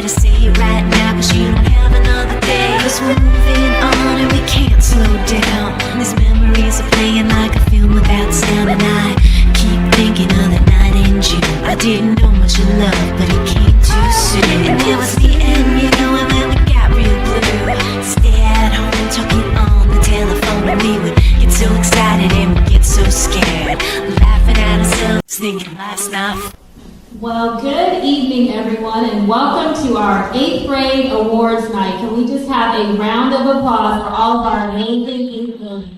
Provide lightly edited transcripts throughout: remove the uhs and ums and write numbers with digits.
to say it right now, cause you don't have another day. Cause we're moving on and we can't slow down. These memories are playing like a film without sound. And I keep thinking of that night in June. I didn't know much of love, but it came too soon. And it was the end, you know, and then we got real blue. Stay at home talking on the telephone, and we would get so excited and we'd get so scared, laughing at ourselves, thinking life's not. Well, good evening, everyone, and welcome to our 8th grade awards night. Can we just have a round of applause for all of our amazing 8th graders?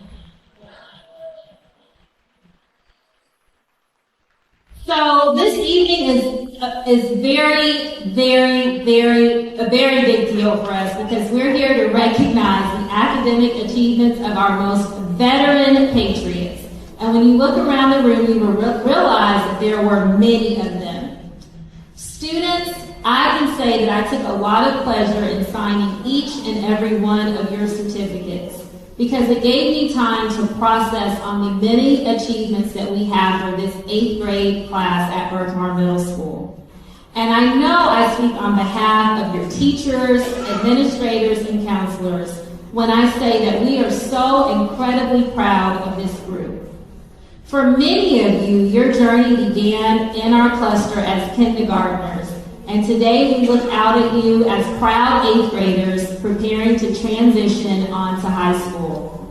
So this evening is a very big deal for us because we're here to recognize the academic achievements of our most veteran patriots. And when you look around the room, you will realize that there were many of them. Students, I can say that I took a lot of pleasure in signing each and every one of your certificates because it gave me time to process on the many achievements that we have for this 8th grade class at Berkmar Middle School. And I know I speak on behalf of your teachers, administrators, and counselors when I say that we are so incredibly proud of this group. For many of you, your journey began in our cluster as kindergartners, and today we look out at you as proud 8th graders preparing to transition on to high school.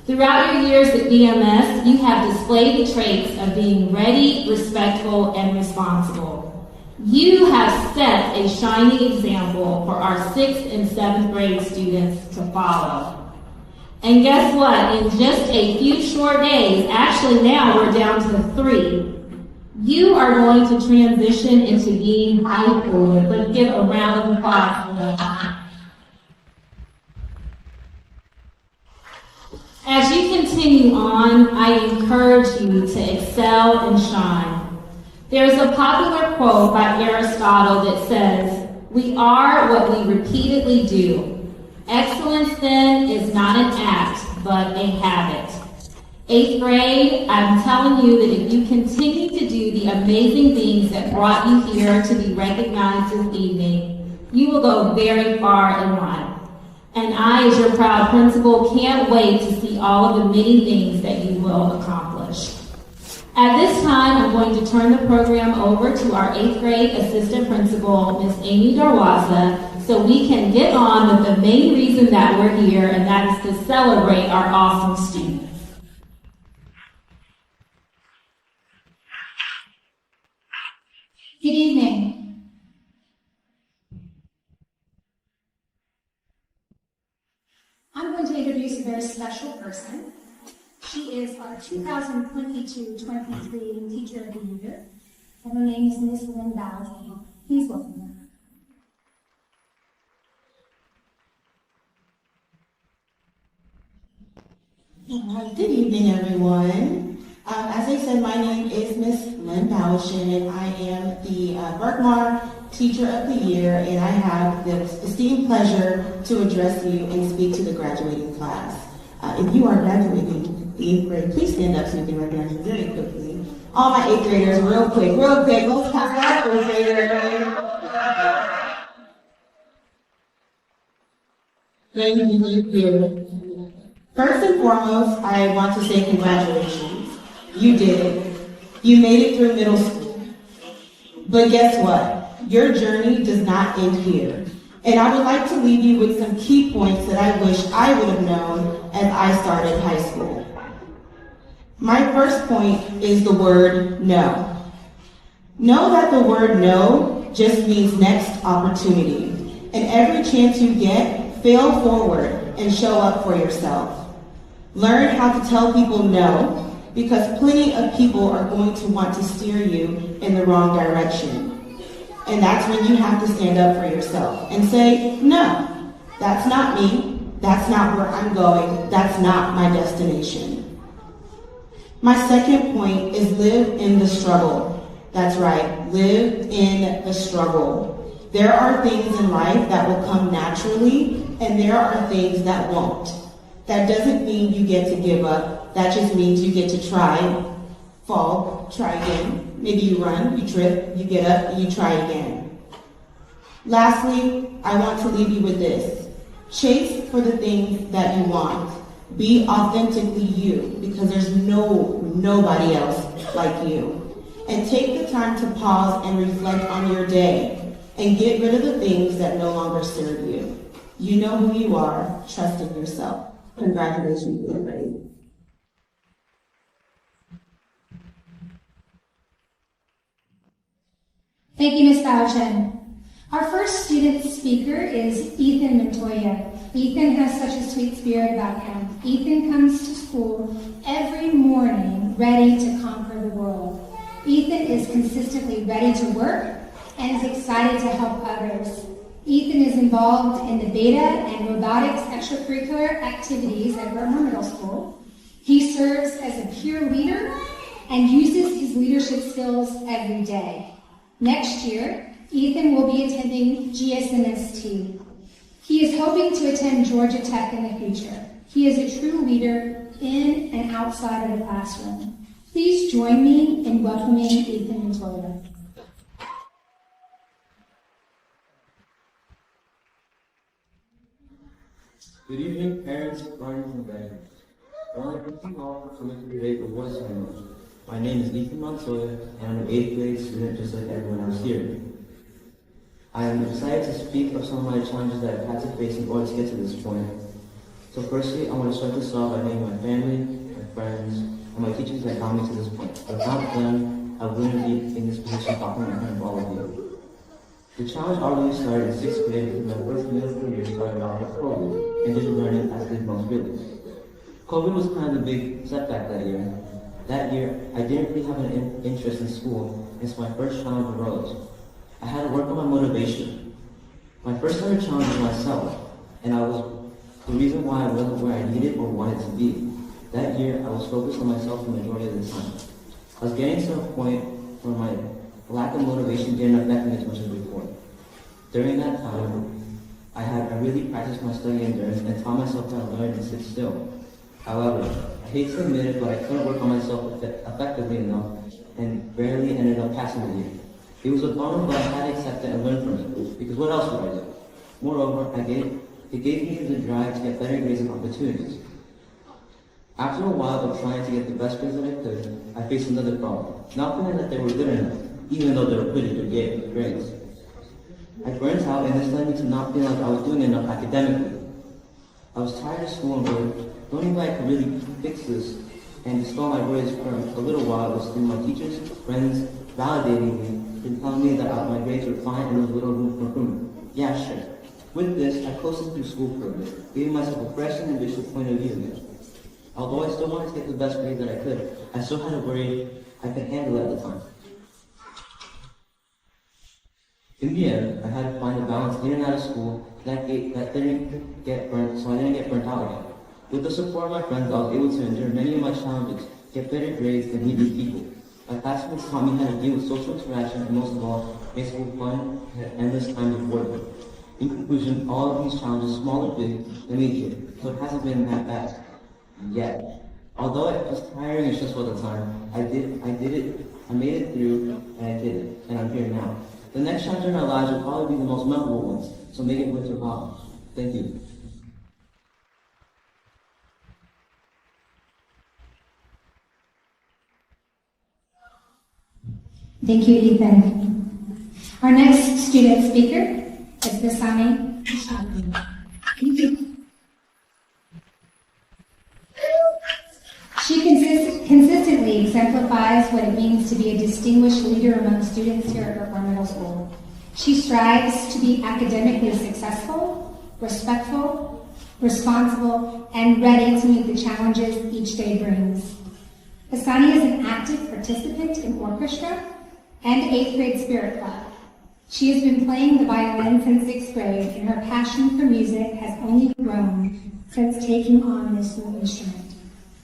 Throughout your years at BMS, you have displayed the traits of being ready, respectful, and responsible. You have set a shining example for our 6th and 7th grade students to follow. And guess what? In just a few short days, actually now we're down to 3, you are going to transition into being high schoolers. Let's give a round of applause for them. As you continue on, I encourage you to excel and shine. There's a popular quote by Aristotle that says, "We are what we repeatedly do." Excellence, then, is not an act, but a habit. 8th grade, I'm telling you that if you continue to do the amazing things that brought you here to be recognized this evening, you will go very far in life. And I, as your proud principal, can't wait to see all of the many things that you will accomplish. At this time, I'm going to turn the program over to our 8th grade assistant principal, Ms. Amy Darwaza, so we can get on with the main reason that we're here, and that is to celebrate our awesome students. Good evening. I'm going to introduce a very special person. She is our 2022-23 Teacher of the Year, and her name is Ms. Lynn Bowsley. Please welcome her. Good evening, everyone. As I said, my name is Miss Lynn Bowshin, and I am the Berkmar Teacher of the Year, and I have the esteemed pleasure to address you and speak to the graduating class. If you are graduating the 8th grade, please stand up so we can recognize you very quickly. All my 8th graders, real quick. Let's pass that 8th grader. Thank you. First and foremost, I want to say congratulations. You did it. You made it through middle school. But guess what? Your journey does not end here. And I would like to leave you with some key points that I wish I would have known as I started high school. My first point is the word no. Know that the word no just means next opportunity. And every chance you get, fail forward and show up for yourself. Learn how to tell people no, because plenty of people are going to want to steer you in the wrong direction. And that's when you have to stand up for yourself and say, no, that's not me, that's not where I'm going, that's not my destination. My second point is live in the struggle. That's right, live in the struggle. There are things in life that will come naturally, and there are things that won't. That doesn't mean you get to give up. That just means you get to try, fall, try again. Maybe you run, you trip, you get up, and you try again. Lastly, I want to leave you with this. Chase for the things that you want. Be authentically you, because there's nobody else like you. And take the time to pause and reflect on your day and get rid of the things that no longer serve you. You know who you are. Trust in yourself. Congratulations, everybody. Thank you, Ms. Bouchen. Our first student speaker is Ethan Montoya. Ethan has such a sweet spirit about him. Ethan comes to school every morning ready to conquer the world. Ethan is consistently ready to work and is excited to help others. Ethan is involved in the beta and robotics extracurricular activities at Berkmar Middle School. He serves as a peer leader and uses his leadership skills every day. Next year, Ethan will be attending GSMST. He is hoping to attend Georgia Tech in the future. He is a true leader in and outside of the classroom. Please join me in welcoming Ethan Montoya. Good evening, parents, guardians, and guardians. I want to thank you all for coming to today for Voice Language. My name is Ethan Montoya, and I'm an 8th grade student just like everyone else here. I am excited to speak of some of my challenges that I've had to face in order to get to this point. So firstly, I want to start this off by thanking my family, my friends, and my teachers that got me to this point. Without them, I wouldn't be in this position talking in front of all of you. The challenge already started in 6th grade because my first middle school year started off with COVID and digital learning as did most really. COVID was kind of the big setback that year. That year, I didn't really have an interest in school, and so my first challenge arose. I had to work on my motivation. My first ever challenge was myself, and I was the reason why I wasn't where I needed or wanted to be. That year, I was focused on myself the majority of the time. I was getting to a point where my lack of motivation didn't affect me as much as before. During that time, I really practiced my study endurance and taught myself how to learn and sit still. However, I hate to admit it, but I couldn't work on myself effectively enough and barely ended up passing the year. It was a bummer, but I had to accept it and learn from it, because what else would I do? Moreover, it gave me the drive to get better grades and opportunities. After a while of trying to get the best grades that I could, I faced another problem, not feeling that they were good enough, even though they were pretty good grades. I burnt out, and this led me to not feeling like I was doing enough academically. I was tired of school and work. The only way I could really fix this and dispel my worries for a little while was through my teachers, friends, validating me, and telling me that my grades were fine and there was little room for improvement. Yeah, sure. With this, I coasted through school for a bit, giving myself a fresh and ambitious point of view again. Although I still wanted to get the best grades that I could, I still had a worry I could handle it at the time. In the end, I had to find a balance in and out of school that didn't get burnt, so I didn't get burnt out again. With the support of my friends, I was able to endure many of my challenges, get better grades, and meet new people. My classmates taught me how to deal with social interaction, and most of all, make school fun and endless times of boredom. In conclusion, all of these challenges, small or big, they made it, so it hasn't been that bad yet. Although it was tiring and stressful at the time, I made it through, and I did it, and I'm here now. The next chapter in our lives will probably be the most memorable ones, so make it worth your while. Thank you. Thank you, Ethan. Our next student speaker is Basani. She consistently exemplifies what it means to be a distinguished leader among students here at Berkmar Middle School. She strives to be academically successful, respectful, responsible, and ready to meet the challenges each day brings. Basani is an active participant in orchestra and 8th grade spirit club. She has been playing the violin since 6th grade, and her passion for music has only grown since taking on this new instrument.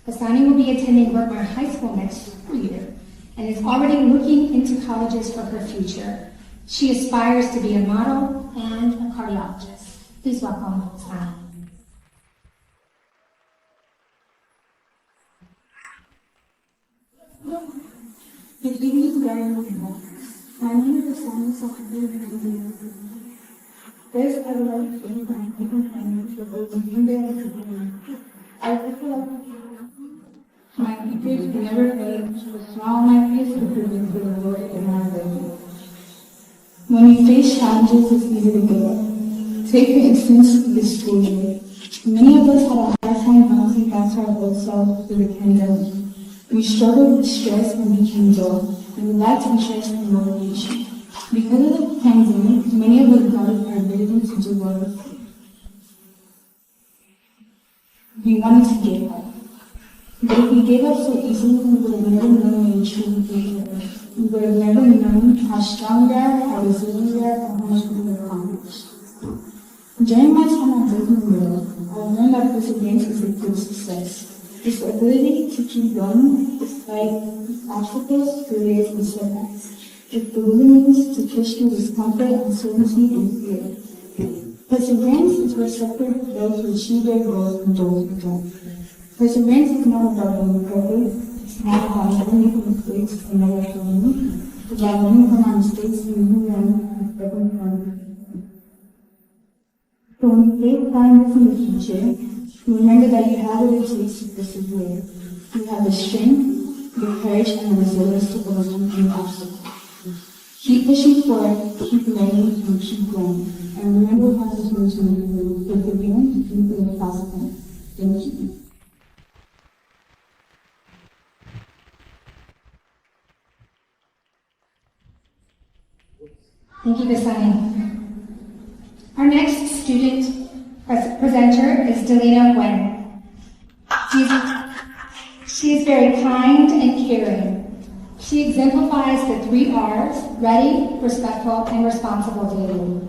Basani will be attending Berkmar High School next school year and is already looking into colleges for her future. She aspires to be a model and a cardiologist. Please welcome Basani. Good evening, everyone. My name is Basani Sakhadir. This I would like to thank my companions for those I feel like my teachers who never failed to smile on my face and prove to the Lord in our way. When we face challenges, it's easy to give up. Take for instance this school year. Many of us had a hard time bouncing back to our old selves through the pandemic. We struggled with stress and became dull, and we lacked interest and motivation. Because of the pandemic, many of us doubted our ability to do well. We wanted to give up. But if we gave up so easily, we would have never known what we truly did. We would have never known how strong we are, how resilient we are, and how much we have accomplished. During my time at Berkmar, I learned that perseverance is a good success. It's the ability to keep going despite obstacles, failures, and setbacks. It's the willingness to push through discomfort, uncertainty, and fear. Perseverance is what separates those who achieve their goals from those who don't. Perseverance is not about being perfect. It's not about never making mistakes and never failing. It's about learning from our mistakes and moving on and stepping forward. So when you face challenges in the future, remember that you have what it takes to persevere. You have the strength, the courage, and the resilience to overcome any obstacle. Keep pushing forward, keep learning, and keep growing. And remember how to use perseverance to keep the impossible. Thank you. Thank you, Basani. Our next student presenter is Delina Wen. She is very kind and caring. She exemplifies the 3 R's: ready, respectful, and responsible daily.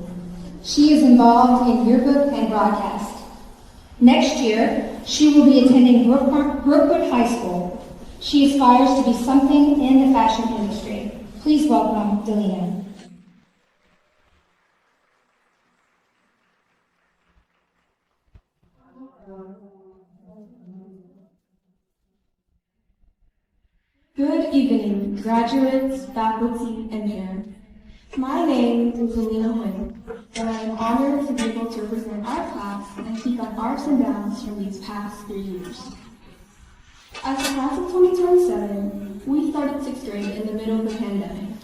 She is involved in yearbook and broadcast. Next year, she will be attending Brookwood High School. She aspires to be something in the fashion industry. Please welcome Delina. Good evening, graduates, faculty, and parents. My name is Delina Wen, and I am honored to be able to represent our class and speak on ups and downs from these past 3 years. As the class of 2027, we started 6th grade in the middle of the pandemic.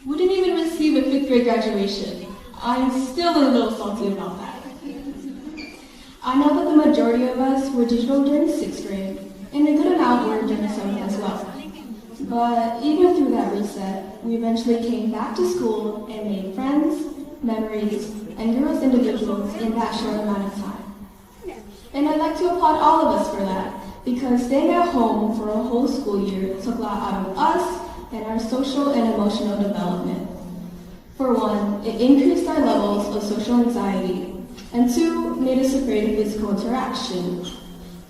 We didn't even receive a 5th grade graduation. I'm still a little salty about that. I know that the majority of us were digital during 6th grade, and a good amount were during 7th as well. But even through that reset, we eventually came back to school and made friends, memories, and grew as individuals in that short amount of time. And I'd like to applaud all of us for that, because staying at home for a whole school year took a lot out of us and our social and emotional development. For one, it increased our levels of social anxiety, and 2, made us afraid of physical interaction.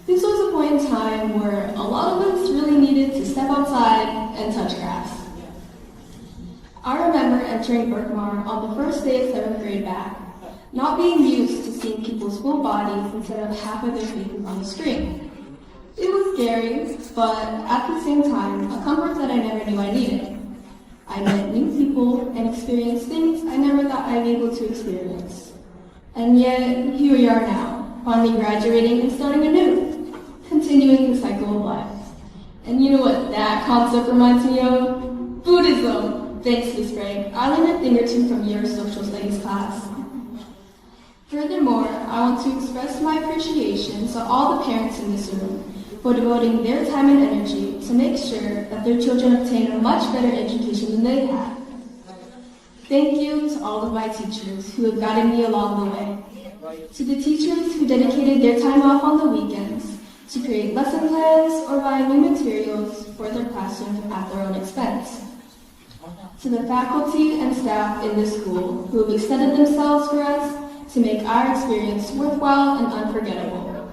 This was a point in time where a lot of us really needed to step outside and touch grass. I remember entering Berkmar on the first day of 7th grade back, not being used to seeing people's full bodies instead of half of their faces on the screen. It was scary, but at the same time, a comfort that I never knew I needed. I met new people and experienced things I never thought I'd be able to experience. And yet, here we are now, finally graduating and starting anew, continuing the cycle of life. And you know what that concept reminds me of? Buddhism. Thanks, Ms. Frank. I learned a thing or two from your social studies class. Furthermore, I want to express my appreciation to all the parents in this room for devoting their time and energy to make sure that their children obtain a much better education than they had. Thank you to all of my teachers who have guided me along the way. To the teachers who dedicated their time off on the weekends to create lesson plans or buy new materials for their classrooms at their own expense. To the faculty and staff in this school who have extended themselves for us to make our experience worthwhile and unforgettable.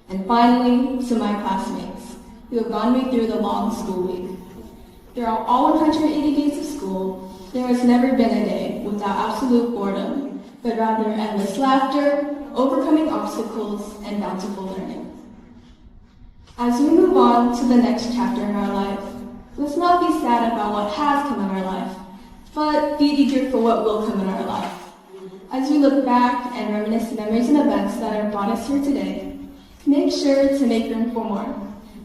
And finally, to my classmates who have gone me through the long school week. Throughout all 180 days of school, there has never been a day without absolute boredom, but rather endless laughter, overcoming obstacles, and bountiful learning. As we move on to the next chapter in our life, let's not be sad about what has come in our life, but be eager for what will come in our life. As we look back and reminisce memories and events that have brought us here today, make sure to make room for more,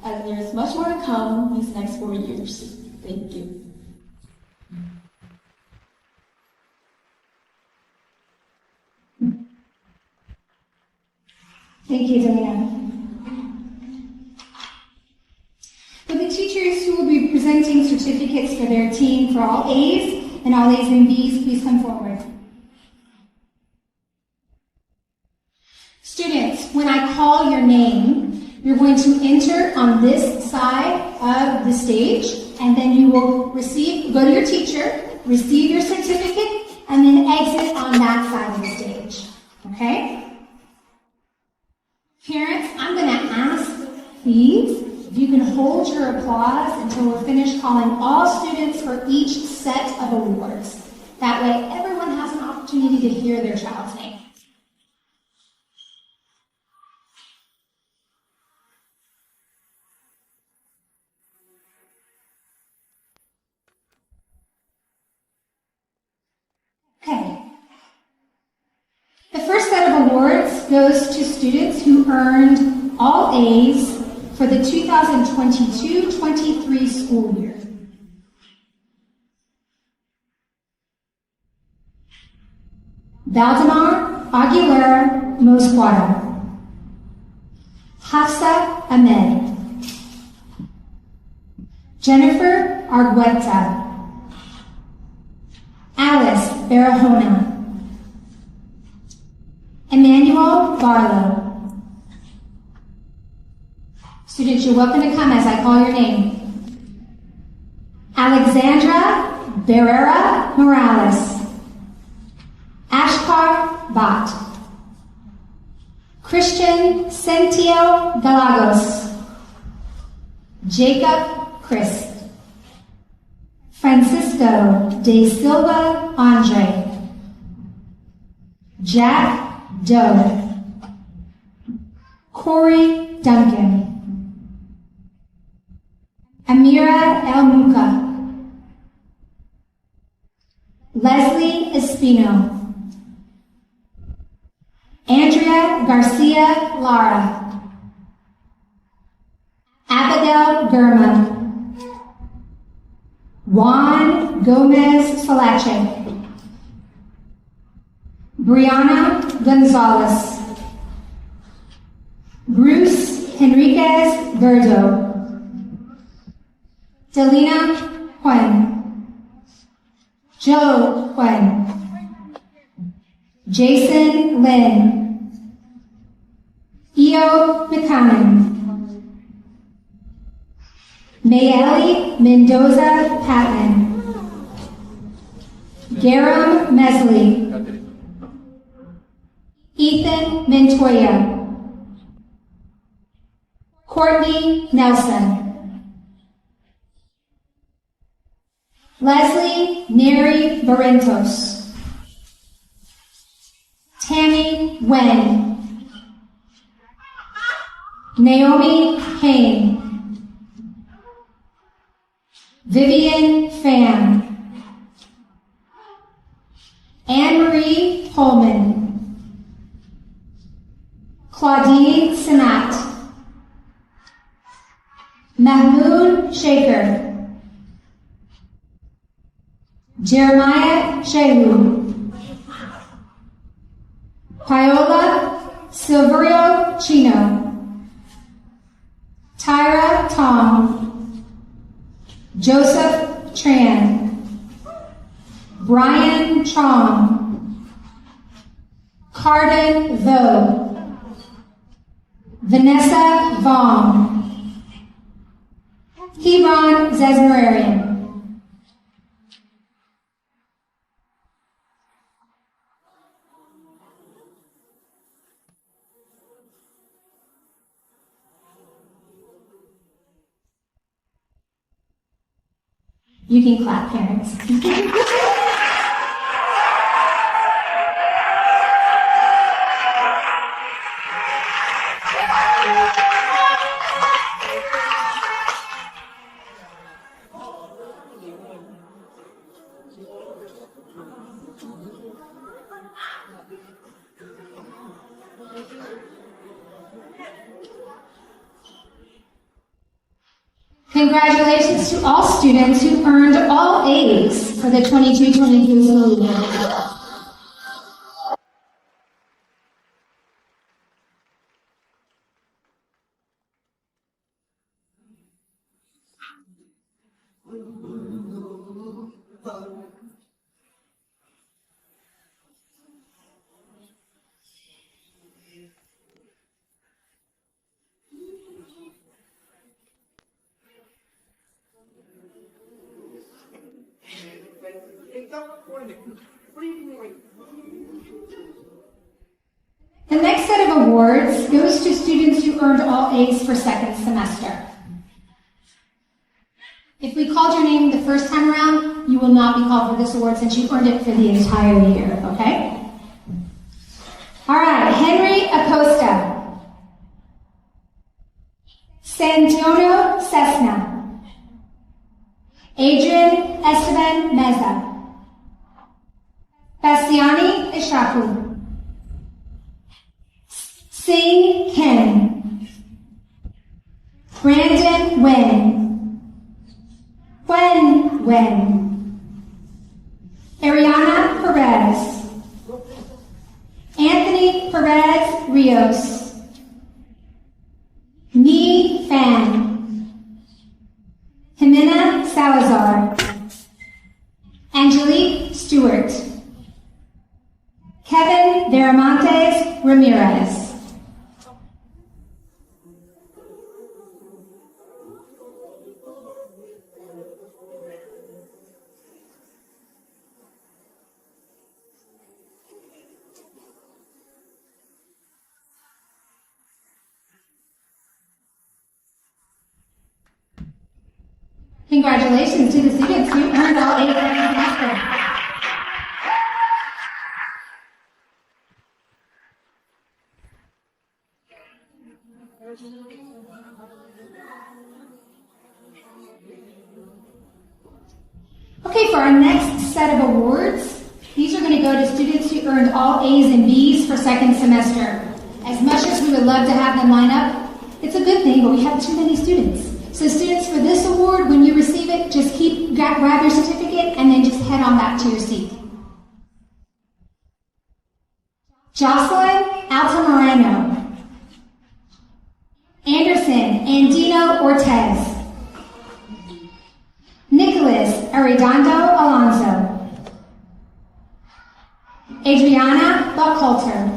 as there is much more to come these next 4 years. Thank you. Thank you, Delina. For the teachers who will be presenting certificates for their team for all A's and all A's and B's, please come forward. Students, when I call your name, you're going to enter on this side of the stage, and then you will go to your teacher, receive your certificate, and then exit on that side of the stage. Okay? Parents, I'm going to ask, please, if you can hold your applause until we're finished calling all students for each set of awards. That way, everyone has an opportunity to hear their child's name. Okay. The first set of awards goes to students who earned all A's for the 2022-23 school year. Valdemar Aguilera Mosquada, Hafsa Ahmed, Jennifer Argueta, Alice Barahona, Emmanuel Barlow. Students, you're welcome to come as I call your name. Alexandra Barrera Morales, Ashkar Bhatt, Christian Centio Galagos, Jacob Christ, Francisco de Silva Andre, Jack Doe, Corey Duncan, Amira El Muka, Leslie Espino, Andrea Garcia Lara, Abigail Gurma, Juan Gomez Falache, Brianna Gonzalez, Bruce Henriquez Verdo, Delina Huen, Joe Huen, Jason Lin, Eo Buchanan, Mayeli Mendoza Patman, Garam Mesley, Ethan Montoya, Courtney Nelson, Leslie Neri Barrentos, Tammy Wen, Naomi Hain, Vivian Pham, Anne-Marie Holman, Claudine Sanat, Mahmoud Shaker, Jeremiah Shehu, Paola Silverio Chino, Tyra Tong, Joseph Tran, Brian Chong, Carden Vo, Vanessa Vong, Hebron Zesmerarian. You can clap, parents. Congratulations to all students who earned all A's for the 22-23 school year. The next set of awards goes to students who earned all A's for second semester. If we called your name the first time around, you will not be called for this award since you earned it for the entire year, okay? All right, Henry Acosta. Santiono Cessna. Adrian Esteban Meza. Bastiani Ishaku. Sing Kim. Brandon Wen. Wen Wen. Ariana Perez. Anthony Perez Rios. Mi Fan. Jimena Salazar. Angelique Stewart. Kevin Veramontes Ramirez. Congratulations to the students who earned all A's every semester. Okay, for our next set of awards, these are going to go to students who earned all A's and B's for second semester. As much as we would love to have them line up, it's a good thing, but we have too many students. So students, for this award, when you receive it, just grab your certificate and then just head on back to your seat. Jocelyn Altamirano. Anderson Andino Ortez. Nicholas Arredondo Alonso. Adriana Buckhalter.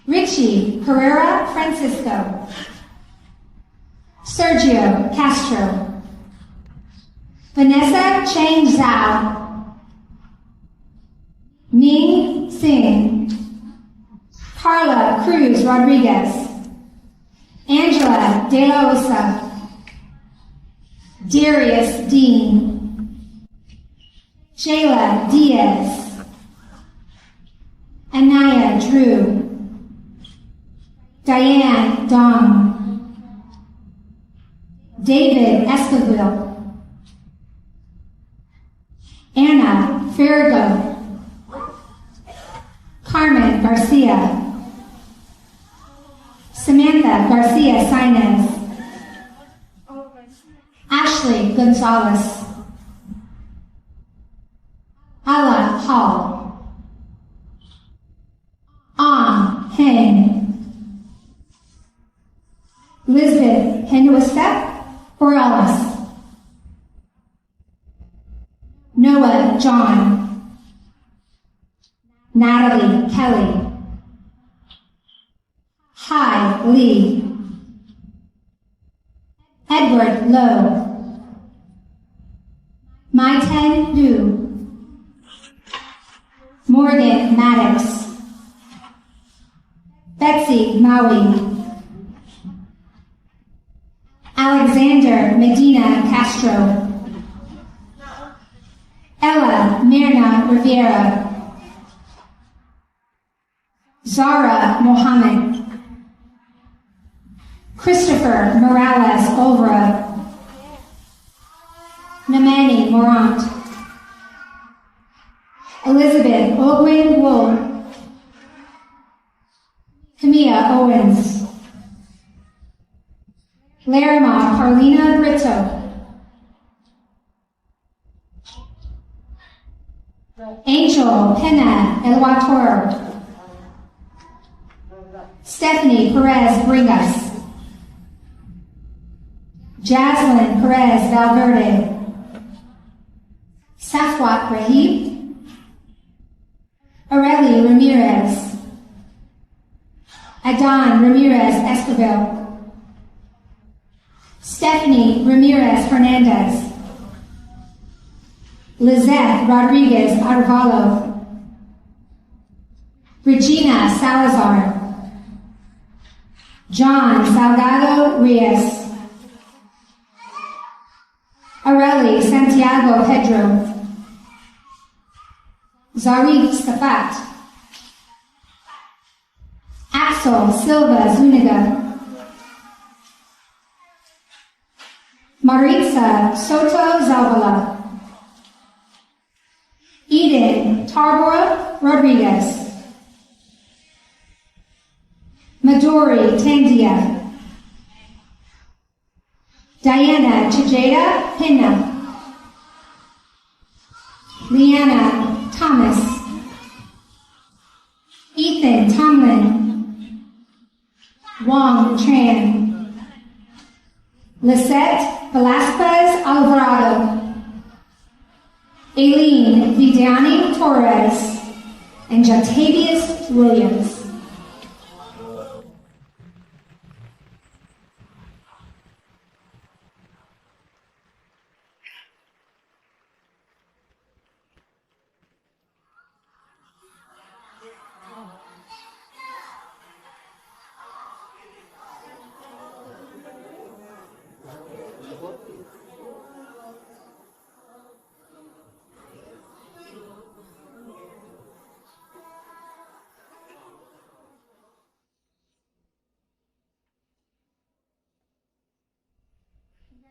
Richie Herrera Francisco. Sergio Castro. Vanessa Chang Zhao. Ning Singh. Carla Cruz Rodriguez. Angela De La Osa. Darius Dean. Shayla Diaz. Anaya Drew. Diane Dong. David Esquivel. Anna Farrago. Carmen Garcia. Samantha Garcia Sainez. Ashley Gonzalez. Ala Hall. An Heng. Elizabeth Henwestep Morales. Noah John. Natalie Kelly. Hai Lee. Edward Lowe. Maiten Liu. Morgan Maddox. Betsy Maui. Alexander Medina Castro. Ella Mirna Rivera. Zara Mohammed. Christopher Morales Olvera. Namani Morant. Elizabeth Ogwin Wool. Camilla Owens. Larimar Carlina Brito. Angel Pena Elwator. Stephanie Perez Bringas. Jaslyn Perez Valverde. Safwat Rahib. Areli Ramirez. Adan Ramirez Escobar. Stephanie Ramirez Hernandez. Lizette Rodriguez Arvalo. Regina Salazar. John Salgado Reyes. Areli Santiago Pedro. Zarif Safat. Axel Silva Zuniga. Maritza Soto Zavala. Eden Tarbora Rodriguez. Maduri Tandia. Diana Chijeda Pena. Leanna Thomas. Ethan Tomlin. Wong Tran. Lisette Velasquez Alvarado. Aileen Vidiani Torres. And Jatavius Williams.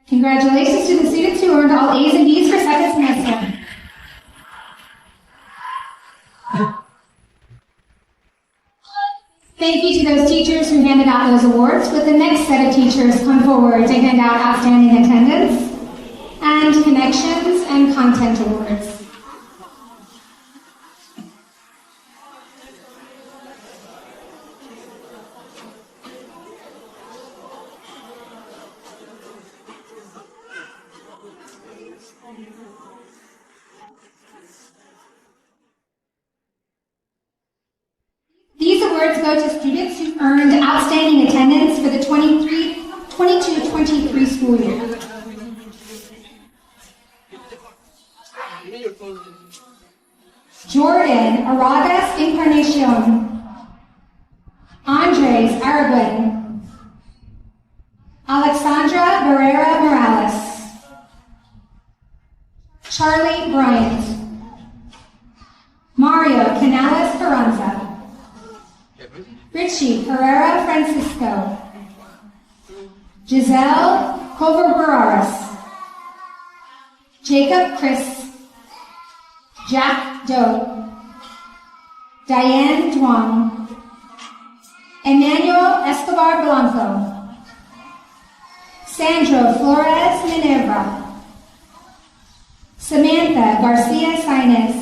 Congratulations to the students who earned all A's and B's for second semester. Thank you to those teachers who handed out those awards. Would the next set of teachers come forward to hand out outstanding attendance and connections and content awards? These awards go to students who earned outstanding attendance for the 22-23 school year. Jordan Aragas Encarnacion. Andres Aragon. Alexandra Barrera Morales. Charlie Bryant. Mario Canales Carranza. Richie Herrera Francisco. Giselle Cover-Barraras. Jacob Chris. Jack Doe. Diane Duong. Emmanuel Escobar Blanco. Sandro Flores Minerva. Samantha Garcia Sainez.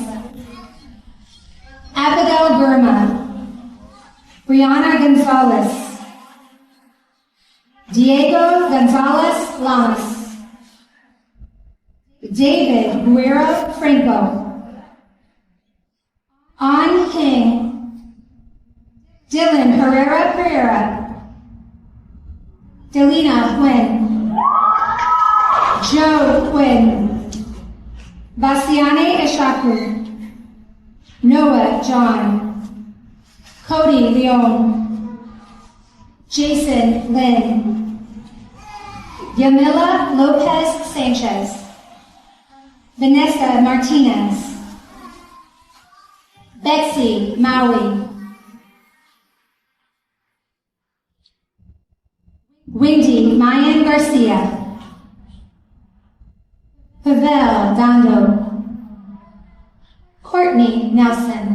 Abigail Burma. Brianna Gonzalez. Diego Gonzalez Lamas. David Guerrero Franco. An King. Dylan Herrera Pereira. Delina Quinn. Joe Quinn. Bastiane Eshaku. Noah John. Cody Leon. Jason Lynn. Yamila Lopez Sanchez. Vanessa Martinez. Betsy Maui. Wendy Mayan Garcia. Pavel Dando. Courtney Nelson.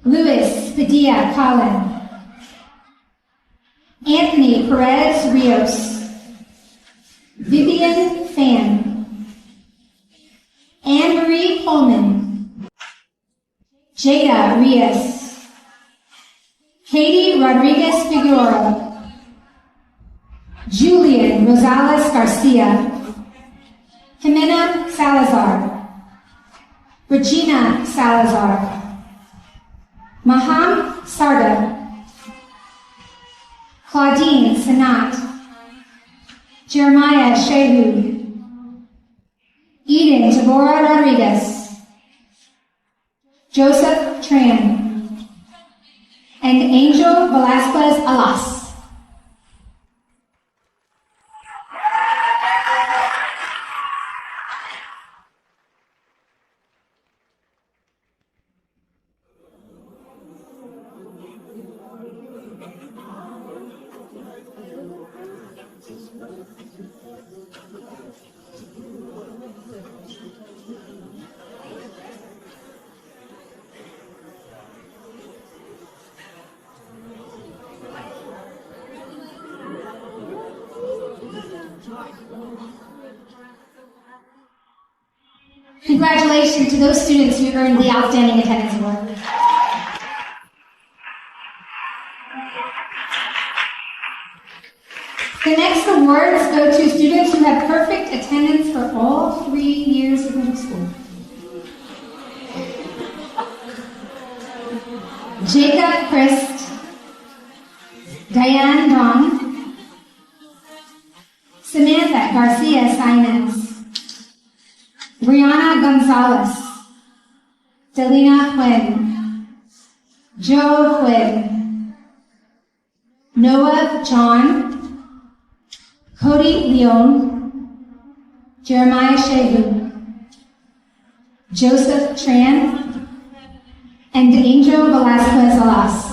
Luis Padilla Collin. Anthony Perez Rios, Vivian Fan, Anne-Marie Pullman, Jada Rios, Katie Rodriguez Figueroa, Julian Rosales Garcia, Jimena Salazar, Regina Salazar, Maham Sarda, Claudine Sanat, Jeremiah Shehu, Eden Tabora Rodriguez, Joseph Tran, and Angel Velasquez Alas. Congratulations to those students who earned the Outstanding Attendance Award. The next awards go to students who had perfect attendance for all 3 years of middle school. Jacob Christ, Diane Don, Samantha Garcia Sainez, Brianna Gonzalez, Delina Quinn, Joe Quinn, Noah John, Cody Leon, Jeremiah Shehu, Joseph Tran, and Angel Velasquez Alas.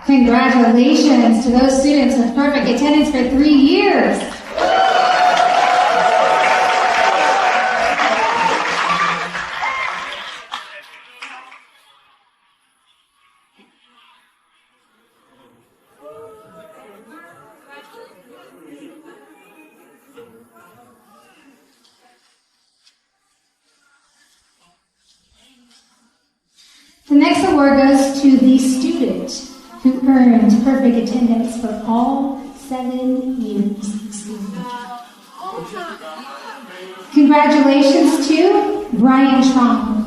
Congratulations to those students with perfect attendance for 3 years. The next award goes to the student who earned perfect attendance for all 7 years. Congratulations to Brian Trump.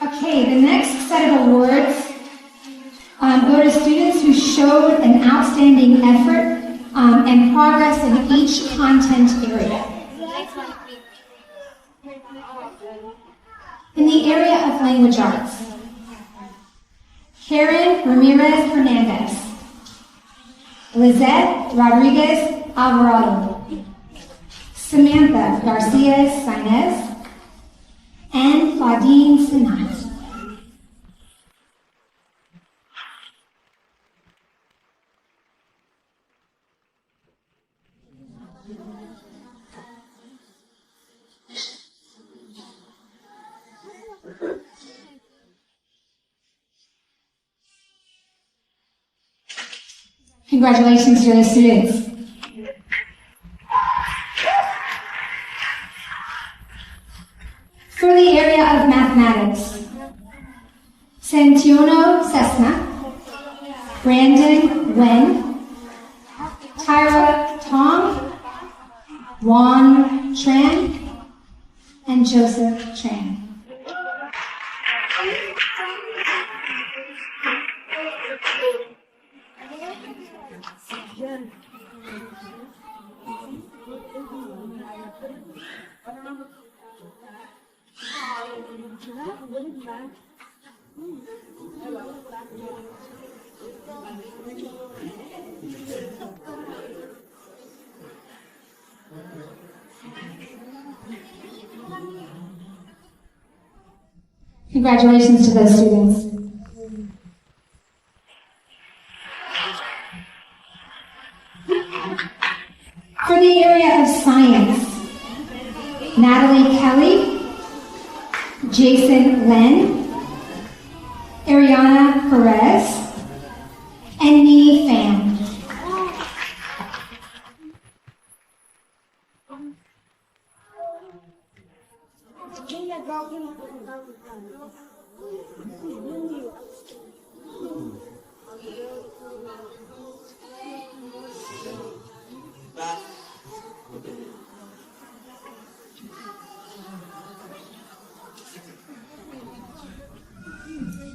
Okay, the next set of awards go to students who showed an outstanding effort and progress in each content area. In the area of language arts, Karen Ramirez Hernandez, Lizette Rodriguez Alvarado, Samantha Garcia Sainez, and Claudine Sinat. Congratulations to the students. For the area of mathematics, Santiono Cessna, Brandon Wen, Tyra Tong, Juan Tran, and Joseph Tran. Congratulations to those students. For the area of science, Natalie Kelly, Jason Len, Ariana Perez, and Nee Fan.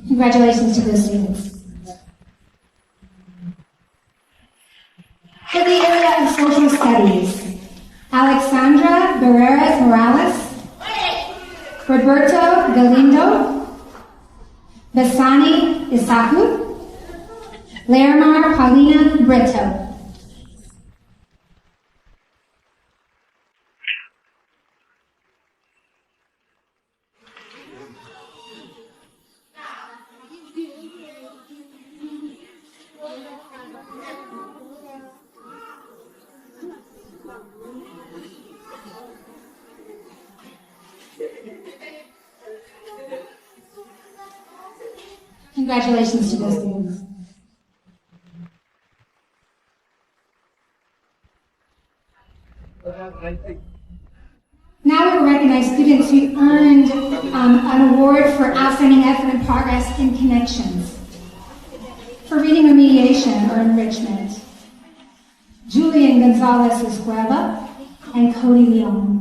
Congratulations to those students. For the area of social studies, Alexandra Barreras Morales, Roberto Galindo, Basani Isaku, Larimar Paulina Brito. Congratulations to those students. Now we will recognize students who earned an award for outstanding effort and progress in connections. For reading remediation or enrichment, Julian Gonzalez Escuela and Cody Leon.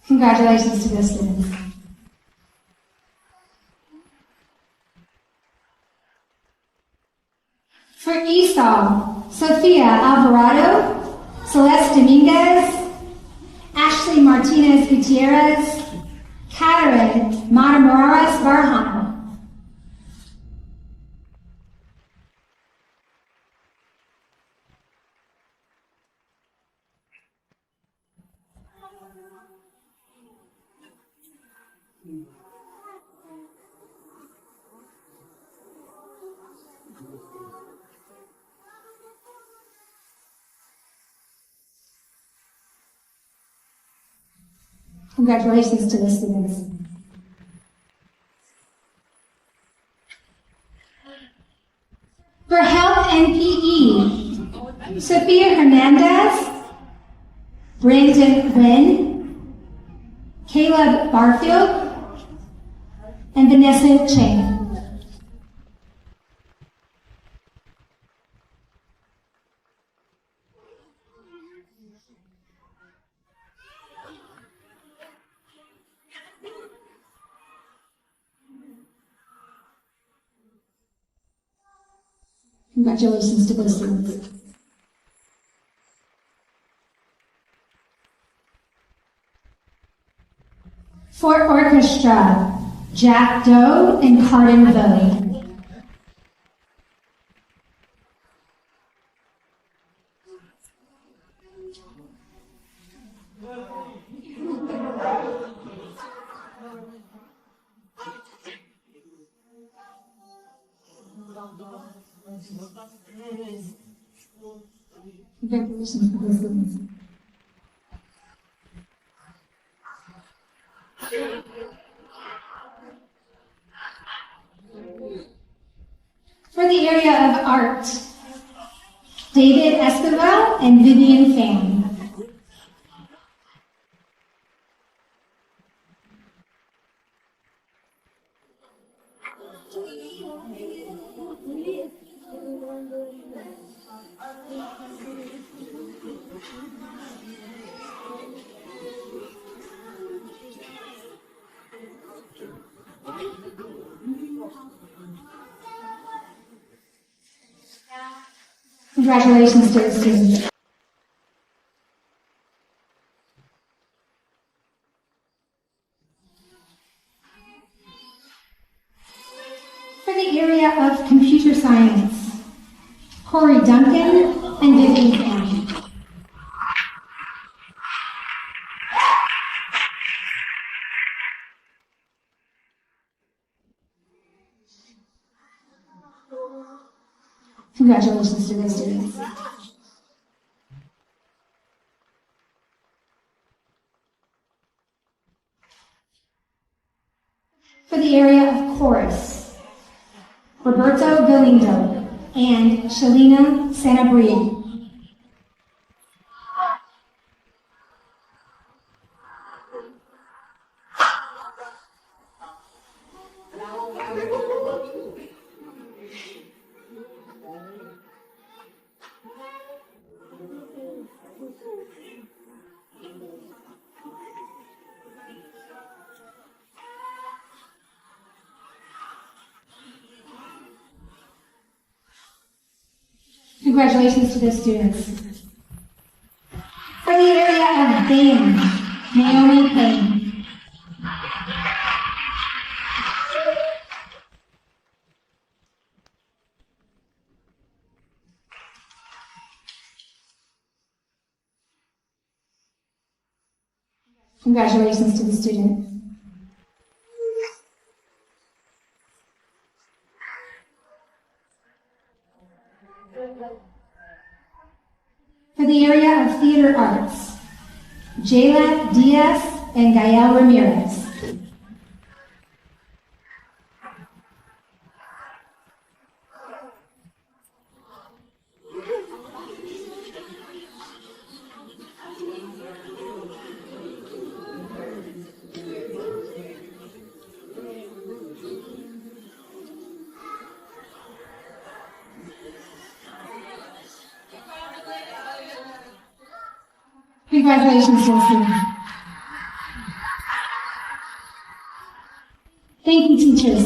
Congratulations to those students. For ESOL, Sofia Alvarado, Celeste Dominguez, Ashley Martinez Gutierrez, Karen Matamoras Barjano. Congratulations to the students. For health and PE, Sophia Hernandez, Brandon Nguyen, Caleb Barfield, and Vanessa Chang. Congratulations to those students. For orchestra, Jack Doe and Carden Vogue. Congratulations to those students. For the area of art, David Escobar and Vivian Pham. Congratulations to the students. For the area of computer science, Corey Duncan and Vivian Cameron. Congratulations to the students. For the area of chorus, Roberto Galindo and Shalina Sanabria. Congratulations to the students. For the area of band, Naomi Payne. Congratulations to the student. For the area of theater arts, Jayla Diaz and Gael Ramirez. Congratulations to the students. Thank you, teachers.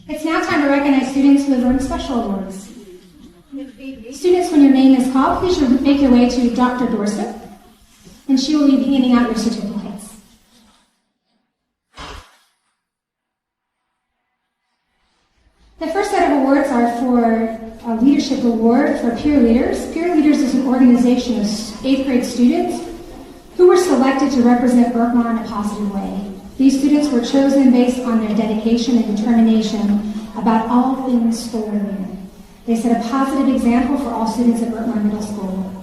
It's now time to recognize students who have earned special awards. Students, when your name is called, please make your way to Dr. Dorset, and she will be handing out your certificates. The first set of awards are for a leadership award for peer leaders. Peer leaders is an organization of 8th grade students who were selected to represent Berkmar in a positive way. These students were chosen based on their dedication and determination about all things school-related. They set a positive example for all students at Berkmar Middle School.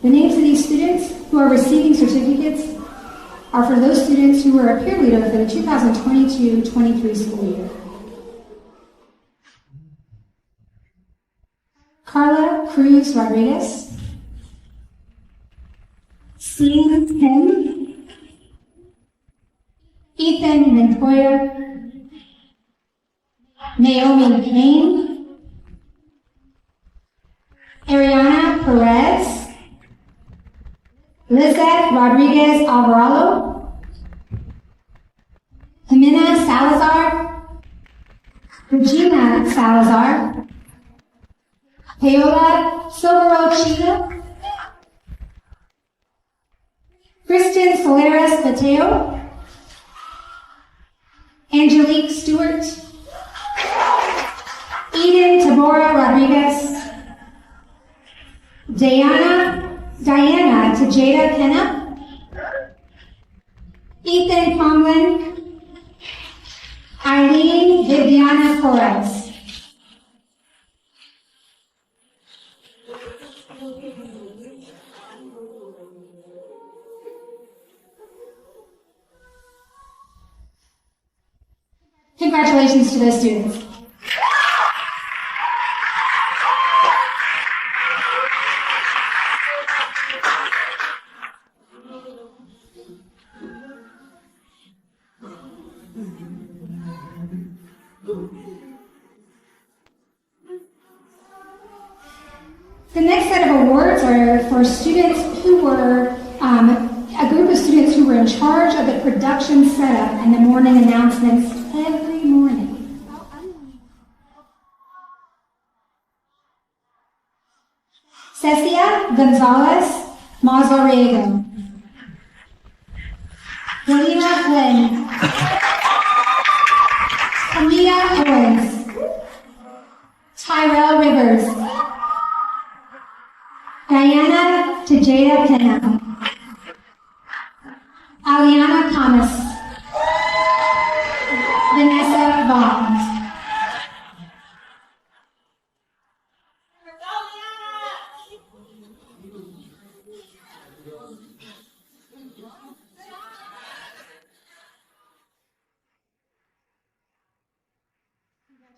The names of these students who are receiving certificates are for those students who were a peer leader for the 2022-23 school year. Carla Cruz Rodriguez, Celine Kim, Ethan Montoya, Naomi Payne, Ariana Perez, Lizette Rodriguez Alvarado, Jimena Salazar, Regina Salazar, Paola Silvero-Chita, Kristen Solares Mateo, Angelique Stewart, Eden Tabora Rodriguez, Diana Tejada Penna, Ethan Conlin, Eileen Viviana Torres. Congratulations to those students. The next set of awards are for students who were a group of students who were in charge of the production setup and the morning announcements every morning. Cecia Gonzalez Mazariego. Delina Flynn. Camilla Owens. Tyrell Rivers. Diana Tejada Pena. Aliana Thomas. Vanessa Vaughn.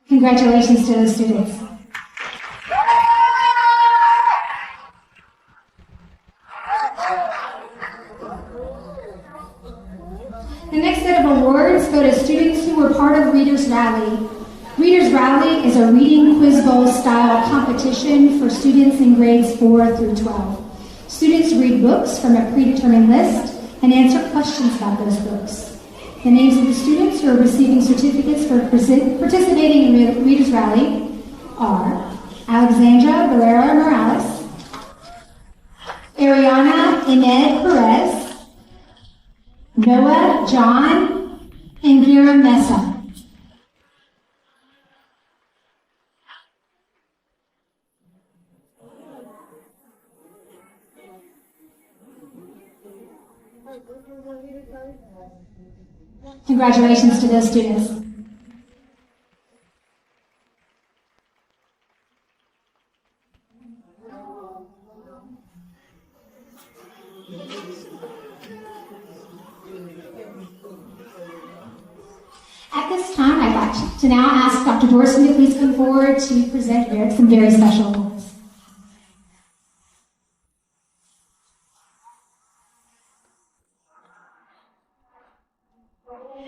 Congratulations to those students. The next set of awards go to students who were part of Reader's Rally. Reader's Rally is a reading quiz bowl style competition for students in grades 4 through 12. Students read books from a predetermined list and answer questions about those books. The names of the students who are receiving certificates for participating in Reader's Rally are Alexandra Valera Morales, Ariana Ined Perez, Noah John, and Gira Mesa. Congratulations to those students. At this time, I'd like to now ask Dr. Dorsey to please come forward to present some very special awards.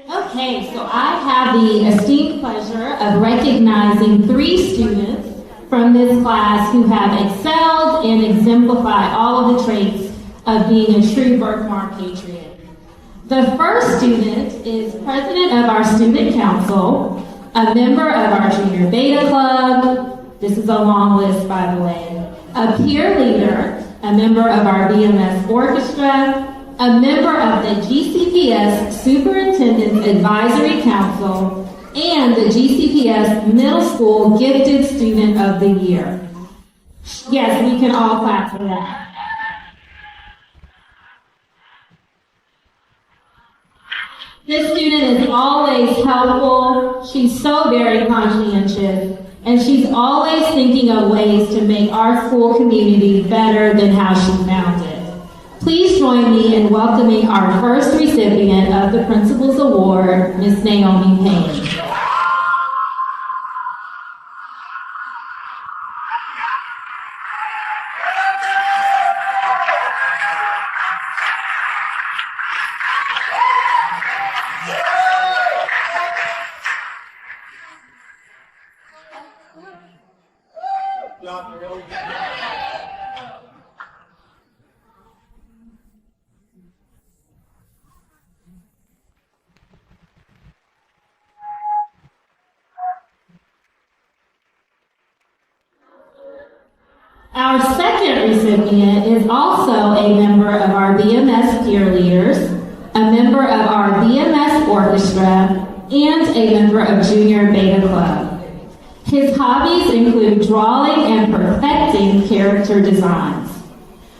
Okay, so I have the esteemed pleasure of recognizing 3 students from this class who have excelled and exemplified all of the traits of being a true Berkmar patriot. The first student is president of our student council, a member of our junior beta club, this is a long list by the way, a peer leader, a member of our BMS orchestra, a member of the GCPS Superintendent's Advisory Council, and the GCPS Middle School Gifted Student of the Year. Yes, we can all clap for that. This student is always helpful, she's so very conscientious, and she's always thinking of ways to make our school community better than how she found it. Please join me in welcoming our first recipient of the Principal's Award, Ms. Naomi Payne. Our second recipient is also a member of our BMS peer leaders, a member of our BMS orchestra, and a member of Junior Beta Club. His hobbies include drawing and perfecting character designs.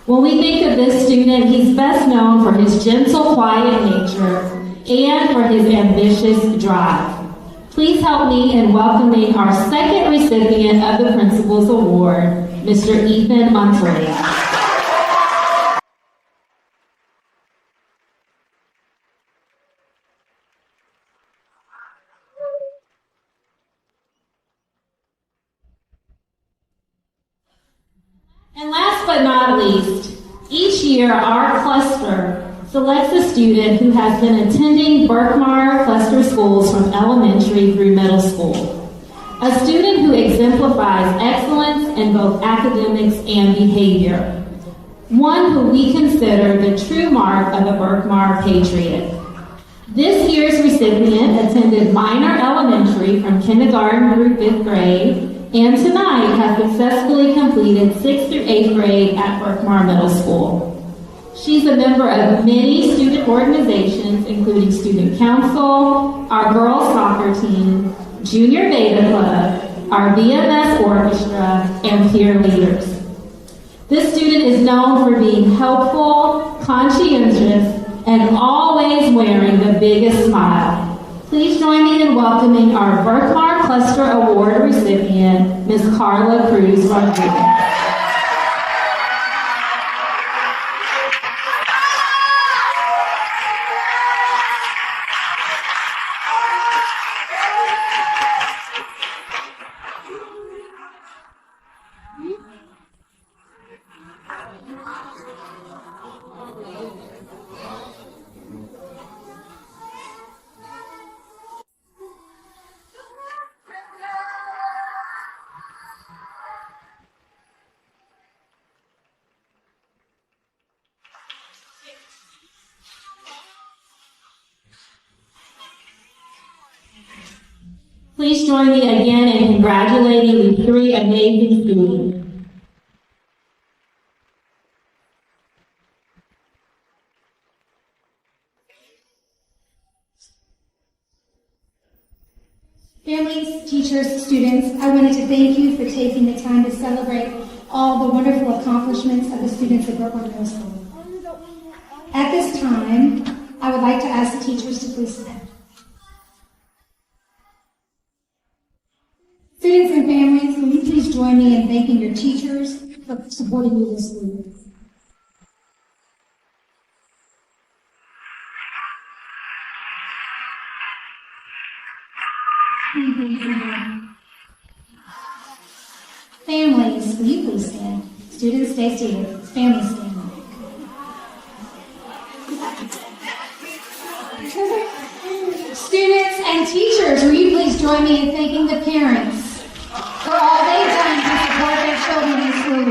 When we think of this student, he's best known for his gentle, quiet nature and for his ambitious drive. Please help me in welcoming our second recipient of the Principal's Award, Mr. Ethan Montoya. And last but not least, each year our cluster selects a student who has been attending Berkmar cluster schools from elementary through middle school. A student who exemplifies excellence in both academics and behavior. one who we consider the true mark of a Berkmar patriot. This year's recipient attended Minor Elementary from kindergarten through 5th grade, and tonight has successfully completed 6th through 8th grade at Berkmar Middle School. She's a member of many student organizations, including Student Council, our girls soccer team, Junior Beta Club, our BMS orchestra, and peer leaders. This student is known for being helpful, conscientious, and always wearing the biggest smile. Please join me in welcoming our Berkmar Cluster Award recipient, Ms. Carla Cruz Rodriguez. Please join me again in congratulating these three amazing students. Families, teachers, students, I wanted to thank you for taking the time to celebrate all the wonderful accomplishments of the students at Berkmar Middle School. At this time, I would like to ask the teachers to please stand. Students and families, will you please join me in thanking your teachers for supporting you this week? Families, will you please stand? Students, stay seated. Families, stand. Students and teachers, will you please join me in thanking the parents for all they've done to support their children in school.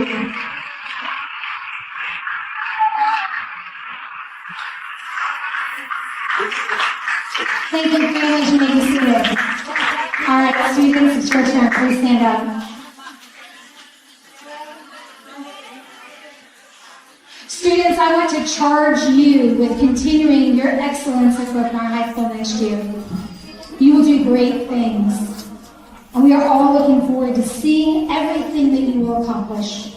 Thank you, families. You may be seated. All right, students, it's your turn. Please stand up. Students, I want to charge you with continuing your excellence at Berkmar High School next year. You will do great things, and we are all looking forward to seeing everything that you will accomplish.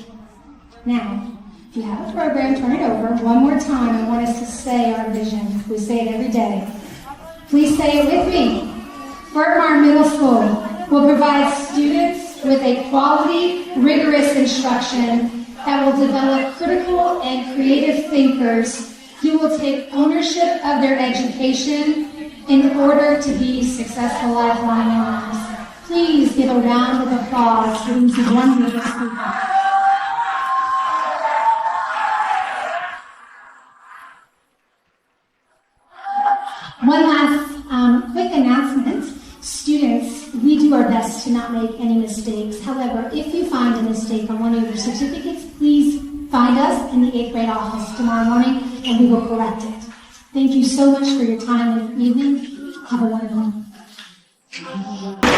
Now, if you have a program, turn it over. One more time, I want us to say our vision. We say it every day. Please say it with me. Berkmar Middle School will provide students with a quality, rigorous instruction that will develop critical and creative thinkers who will take ownership of their education in order to be successful lifelong learners. Please give a round of applause for these wonderful students. One last quick announcement. Students, we do our best to not make any mistakes. However, if you find a mistake on one of your certificates, please find us in the 8th grade office tomorrow morning and we will correct it. Thank you so much for your time this evening. Have a wonderful one.